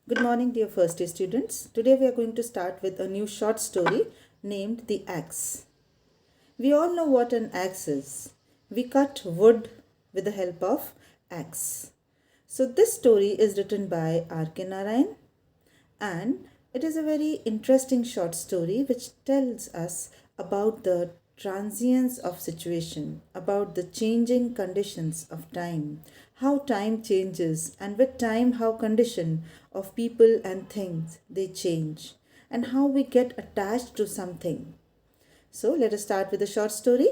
Good morning, dear first year students. Today we are going to start with a new short story named The Axe. We all know what an axe is. We cut wood with the help of axe. So this story is written by R K Narayan and it is a very interesting short story which tells us about the transience of situation, about the changing conditions of time, how time changes, and with time how condition of people and things they change, and how we get attached to something. So let us start with the short story.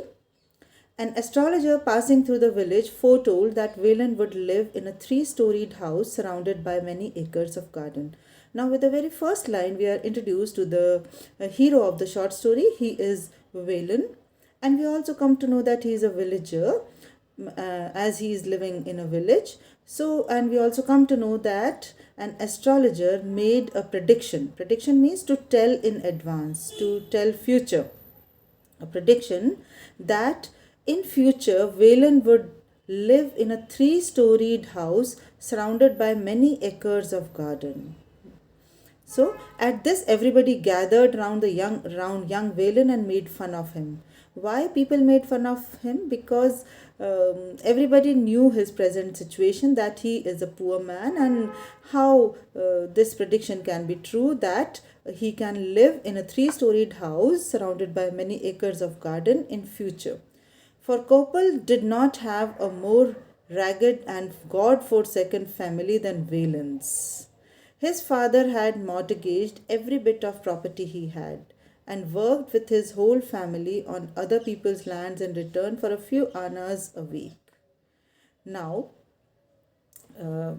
An astrologer passing through the village foretold that Velen would live in a three-storied house surrounded by many acres of garden. Now, with the very first line, we are introduced to the hero of the short story. He is Velen, and we also come to know that he is a villager as he is living in a village. So, and we also come to know that an astrologer made a prediction. Prediction means to tell in advance, to tell future. A prediction that in future Velen would live in a three-storied house surrounded by many acres of garden. So at this, everybody gathered round young Velen and made fun of him. Why people made fun of him? Because everybody knew his present situation, that he is a poor man, and how this prediction can be true, that he can live in a three-storied house surrounded by many acres of garden in future. For Kopal did not have a more ragged and God-forsaken family than Velen's. His father had mortgaged every bit of property he had and worked with his whole family on other people's lands in return for a few annas a week. Now, uh,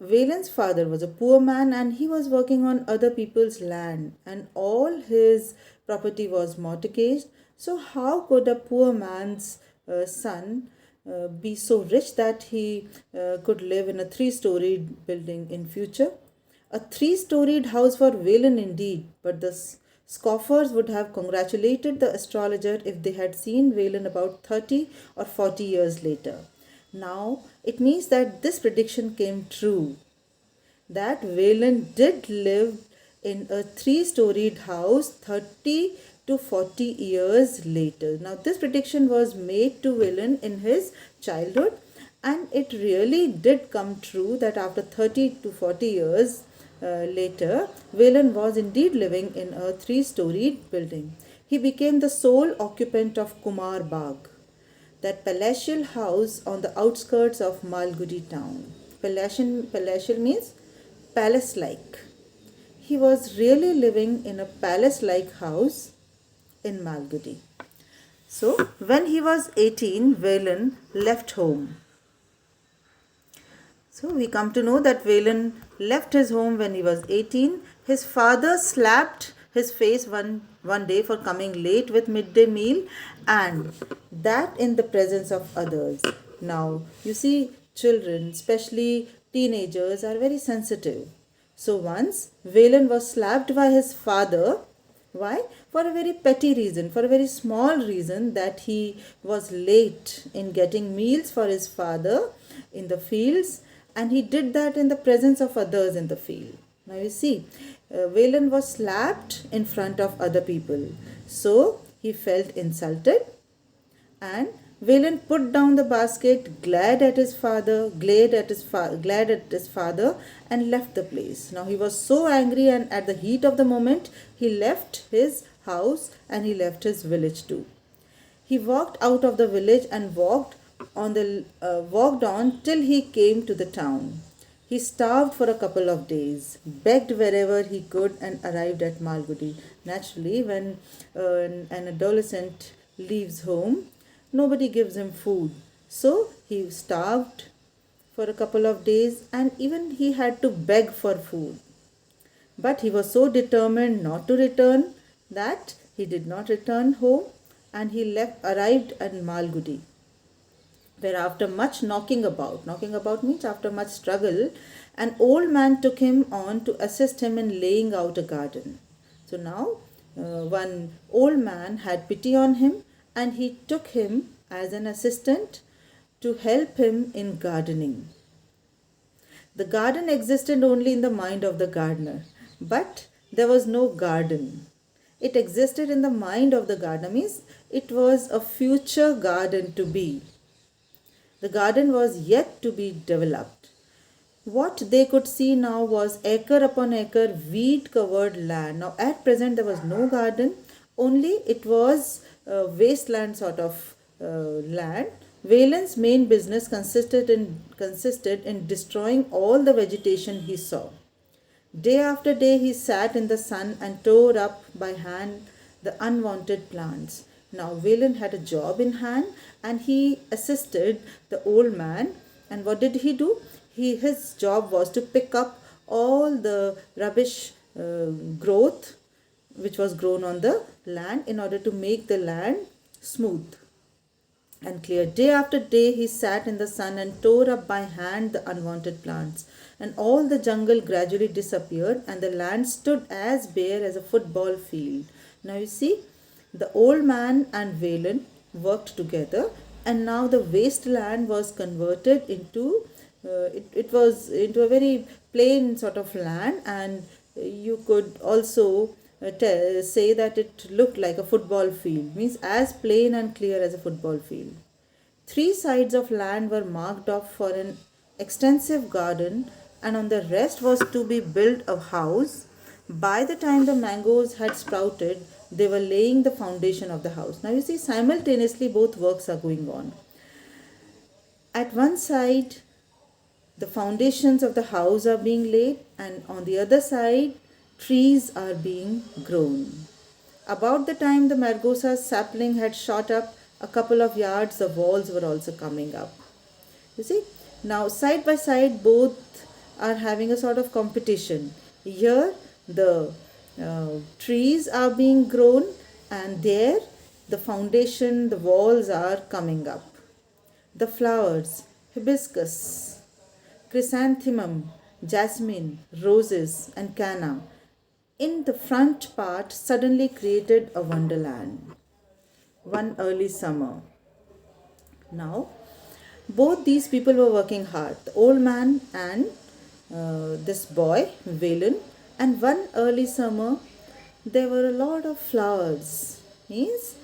Valen's father was a poor man and he was working on other people's land, and all his property was mortgaged. So, how could a poor man's son be so rich that he could live in a three-storied building in future? A three-storied house for Velen indeed, but the scoffers would have congratulated the astrologer if they had seen Velen about 30 or 40 years later. Now, it means that this prediction came true, that Velen did live in a three-storied house 30 to 40 years later. Now, this prediction was made to Velen in his childhood, and it really did come true that after 30 to 40 years later, Velen was indeed living in a three-storied building. He became the sole occupant of Kumar Bagh, that palatial house on the outskirts of Malgudi town. Palatial means palace like. He was really living in a palace like house in Malgudi. So, when he was 18, Velen left home. So, we come to know that Velen left his home when he was 18. His father slapped his face one day for coming late with midday meal, and that in the presence of others. Now, you see, children, especially teenagers, are very sensitive. So once Velen was slapped by his father. Why? For a very petty reason, for a very small reason, that he was late in getting meals for his father in the fields, and he did that in the presence of others in the field. Now you see, Velen was slapped in front of other people. So he felt insulted, and Velen put down the basket, glad at his father, and left the place. Now he was so angry, and at the heat of the moment, he left his house and he left his village too. He walked out of the village and walked on till he came to the town. He starved for a couple of days, begged wherever he could, and arrived at Malgudi. Naturally, when an adolescent leaves home, nobody gives him food. So he starved for a couple of days, and even he had to beg for food. But he was so determined not to return that he did not return home, and he arrived at Malgudi, where after much knocking about means after much struggle, an old man took him on to assist him in laying out a garden. So now one old man had pity on him, and he took him as an assistant to help him in gardening. The garden existed only in the mind of the gardener, but there was no garden. It existed in the mind of the gardener, means it was a future garden to be. The garden was yet to be developed. What they could see now was acre upon acre weed covered land. Now, at present, there was no garden, only it was a wasteland sort of land. Velen's main business consisted in destroying all the vegetation he saw. Day after day he sat in the sun and tore up by hand the unwanted plants. Now Velen had a job in hand and he assisted the old man. And what did he do? His job was to pick up all the rubbish growth which was grown on the land in order to make the land smooth and clear. Day after day he sat in the sun and tore up by hand the unwanted plants. And all the jungle gradually disappeared and the land stood as bare as a football field. Now you see, the old man and Velen worked together, and now the wasteland was converted into it was into a very plain sort of land, and you could also say that it looked like a football field, means as plain and clear as a football field. 3 sides of land were marked off for an extensive garden, and on the rest was to be built a house. By the time the mangoes had sprouted, they were laying the foundation of the house. Now you see, simultaneously both works are going on. At one side, the foundations of the house are being laid, and on the other side, trees are being grown. About the time the margosa's sapling had shot up a couple of yards, the walls were also coming up. You see, now side by side, both are having a sort of competition. Here, the trees are being grown, and there, the foundation, the walls are coming up. The flowers, hibiscus, chrysanthemum, jasmine, roses, and canna, in the front part suddenly created a wonderland. One early summer. Now, both these people were working hard, the old man and this boy, Velen. And one early summer, there were a lot of flowers. Means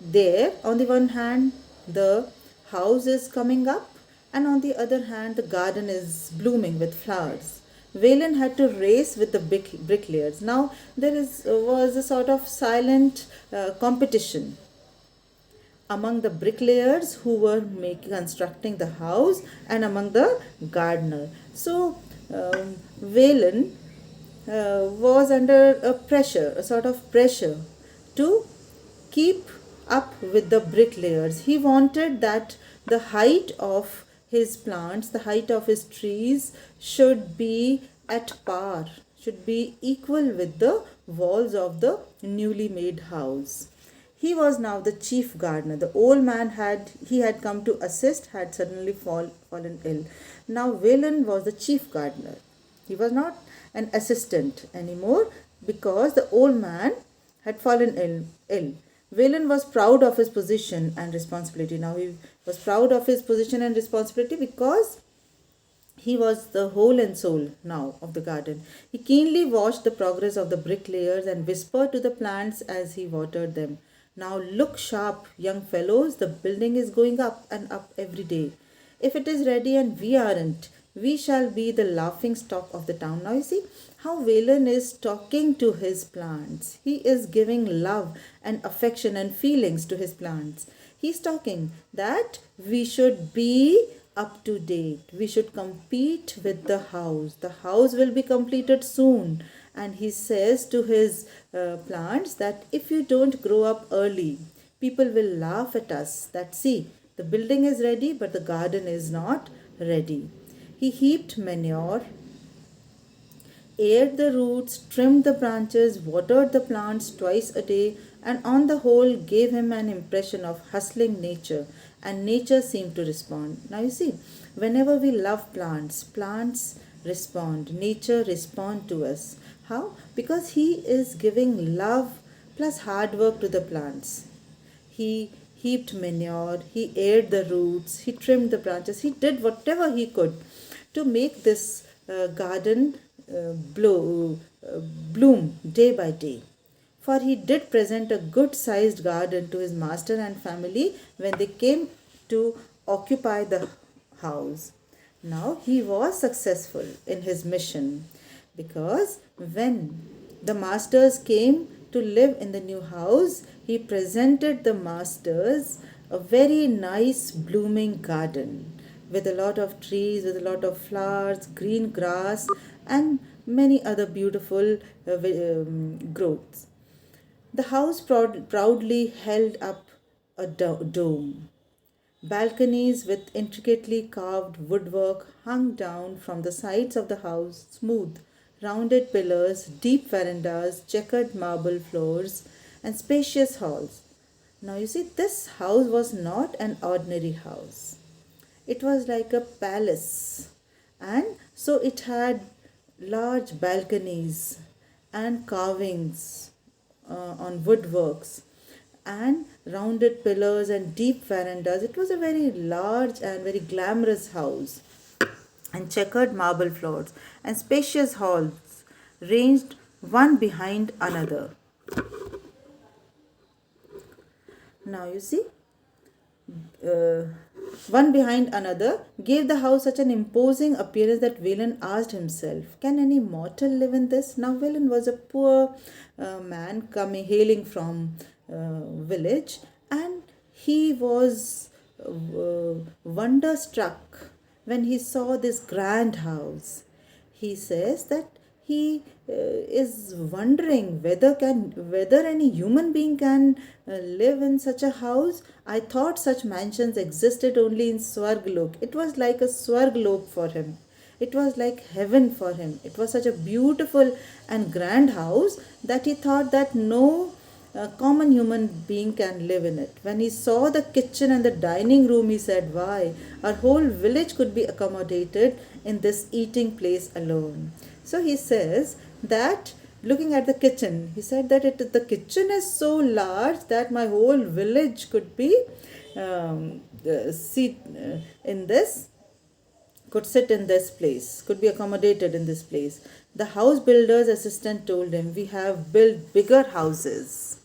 there, on the one hand, the house is coming up, and on the other hand, the garden is blooming with flowers. Velen had to race with the bricklayers. Now there was a sort of silent competition among the bricklayers who were constructing the house and among the gardener. So Velen was under a pressure, a sort of pressure to keep up with the bricklayers. He wanted that the height of his plants, the height of his trees should be at par, should be equal with the walls of the newly made house. He was now the chief gardener. The old man had come to assist, had suddenly fallen ill. Now Velen was the chief gardener. He was not an assistant anymore because the old man had fallen ill. Velen was proud of his position and responsibility. Now he was proud of his position and responsibility because he was the whole and soul now of the garden. He keenly watched the progress of the bricklayers and whispered to the plants as he watered them, "Now look sharp, young fellows, the building is going up and up every day. If it is ready and we aren't, we shall be the laughing stock of the town." Now you see how Velen is talking to his plants. He is giving love and affection and feelings to his plants. He's talking that we should be up to date. We should compete with the house. The house will be completed soon. And he says to his plants that if you don't grow up early, people will laugh at us that, see, the building is ready but the garden is not ready. He heaped manure, aired the roots, trimmed the branches, watered the plants twice a day, and on the whole gave him an impression of hustling nature, and nature seemed to respond. Now you see, whenever we love plants, plants respond, nature respond to us. How? Because he is giving love plus hard work to the plants. He heaped manure, he aired the roots, he trimmed the branches, he did whatever he could to make this garden bloom day by day. For he did present a good sized garden to his master and family when they came to occupy the house. Now he was successful in his mission, because when the masters came to live in the new house, he presented the masters a very nice blooming garden with a lot of trees, with a lot of flowers, green grass, and many other beautiful growths. The house proudly held up a dome. Balconies with intricately carved woodwork hung down from the sides of the house, smooth, rounded pillars, deep verandas, checkered marble floors, and spacious halls. Now, you see, this house was not an ordinary house. It was like a palace, and so it had large balconies and carvings on woodworks and rounded pillars and deep verandas. It was a very large and very glamorous house, and checkered marble floors and spacious halls ranged one behind another. Now you see, uh, one behind another gave the house such an imposing appearance that Velen asked himself, "Can any mortal live in this?" Now Velen was a poor man hailing from village, and he was wonderstruck when he saw this grand house. He says that he is wondering whether any human being can live in such a house. I thought such mansions existed only in Swarglok. It was like a Swarglok for him. It was like heaven for him. It was such a beautiful and grand house that he thought that no common human being can live in it. When he saw the kitchen and the dining room, he said, "Why, our whole village could be accommodated in this eating place alone." So he says that, looking at the kitchen, he said that the kitchen is so large that my whole village could be in this could sit in this place, could be accommodated in this place. The house builder's assistant told him, "We have built bigger houses.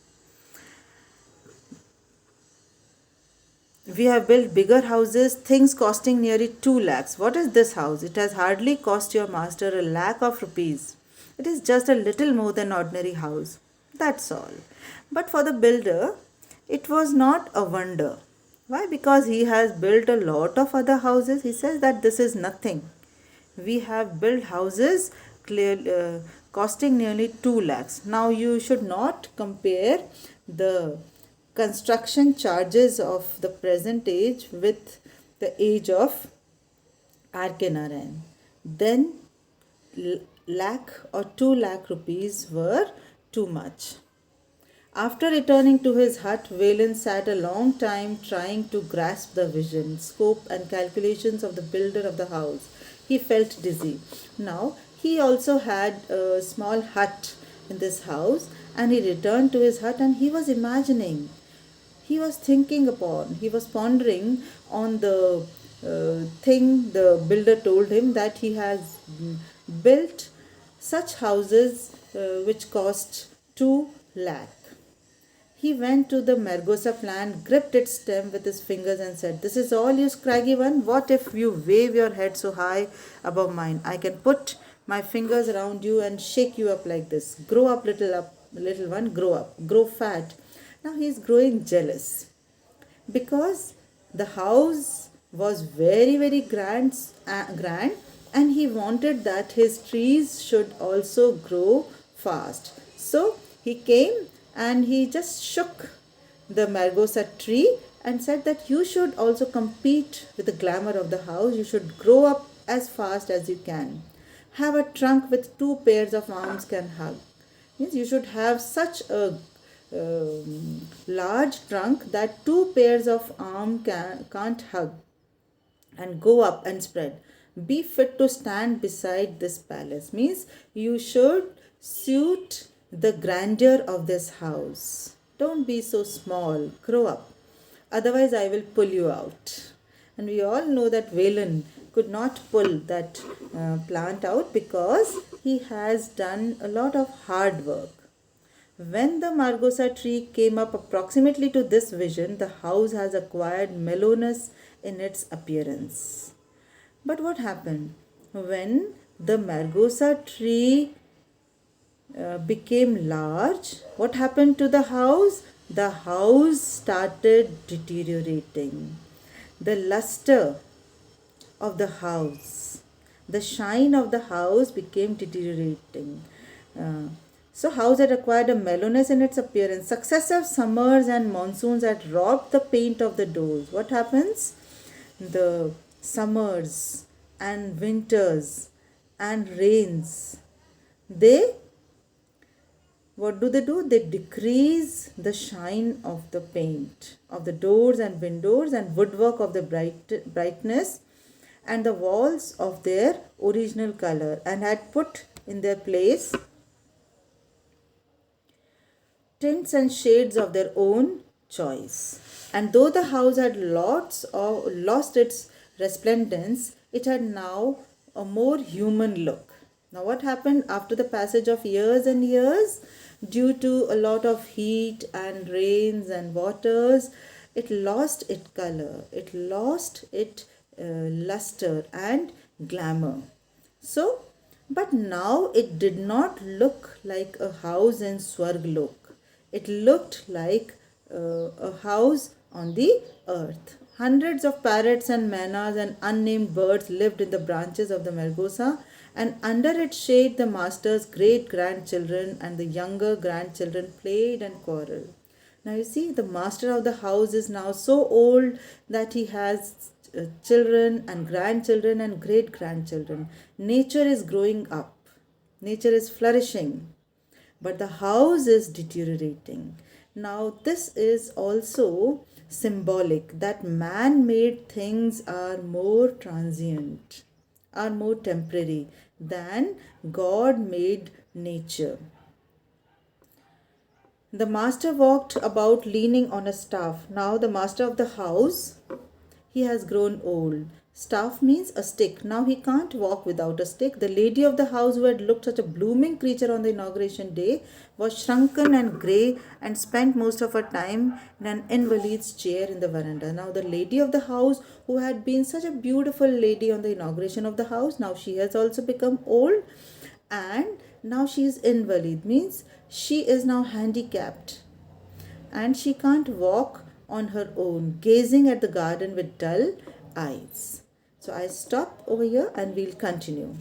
We have built bigger houses, things costing nearly 2 lakhs. What is this house? It has hardly cost your master a lakh of rupees. It is just a little more than ordinary house. That's all." But for the builder, it was not a wonder. Why? Because he has built a lot of other houses. He says that this is nothing. We have built houses costing nearly 2 lakhs. Now you should not compare the construction charges of the present age with the age of R K Narayan. Then lakh or 2 lakh rupees were too much. After returning to his hut, Velen sat a long time trying to grasp the vision, scope, and calculations of the builder of the house. He felt dizzy. Now, he also had a small hut in this house, and he returned to his hut and he was imagining. He was he was pondering on the thing the builder told him, that he has built such houses which cost 2 lakh. He went to the Margosa plant, gripped its stem with his fingers and said, "This is all, you scraggy one? What if you wave your head so high above mine? I can put my fingers around you and shake you up like this. Grow up, little one, grow up, grow fat." Now he is growing jealous, because the house was very, very grand, and he wanted that his trees should also grow fast. So he came and he just shook the Margosa tree and said that you should also compete with the glamour of the house. You should grow up as fast as you can. Have a trunk with 2 pairs of arms can hug. Means you should have such a large trunk that 2 pairs of arms can't hug, and go up and spread. Be fit to stand beside this palace. Means you should suit the grandeur of this house. Don't be so small. Grow up. Otherwise, I will pull you out. And we all know that Velen could not pull that plant out because he has done a lot of hard work. When the margosa tree came up approximately to this vision, the house has acquired mellowness in its appearance. But what happened? When the margosa tree became large, what happened to the house? The house started deteriorating. The luster of the house, the shine of the house became deteriorating. Uh, so, house had acquired a mellowness in its appearance. Successive summers and monsoons had robbed the paint of the doors. What happens? The summers and winters and rains, they, what do? They decrease the shine of the paint of the doors and windows and woodwork of the brightness and the walls of their original color, and had put in their place tints and shades of their own choice. And though the house had lost its resplendence, it had now a more human look. Now, what happened after the passage of years and years? Due to a lot of heat and rains and waters, it lost its color, it lost its luster and glamour. So, but now it did not look like a house in Swarglok. It looked like a house on the earth. Hundreds of parrots and manas and unnamed birds lived in the branches of the margosa, and under its shade the master's great grandchildren and the younger grandchildren played and quarreled. Now you see, the master of the house is now so old that he has children and grandchildren and great grandchildren. Nature is growing up, nature is flourishing, but the house is deteriorating. Now, this is also symbolic that man made things are more transient, are more temporary than God made nature. The master walked about leaning on a staff. Now, the master of the house, he has grown old. Staff means a stick. Now he can't walk without a stick. The lady of the house, who had looked such a blooming creature on the inauguration day, was shrunken and grey and spent most of her time in an invalid's chair in the veranda. Now the lady of the house, who had been such a beautiful lady on the inauguration of the house, now she has also become old, and now she is invalid, means she is now handicapped and she can't walk on her own, gazing at the garden with dull eyes. So I stop over here and we'll continue.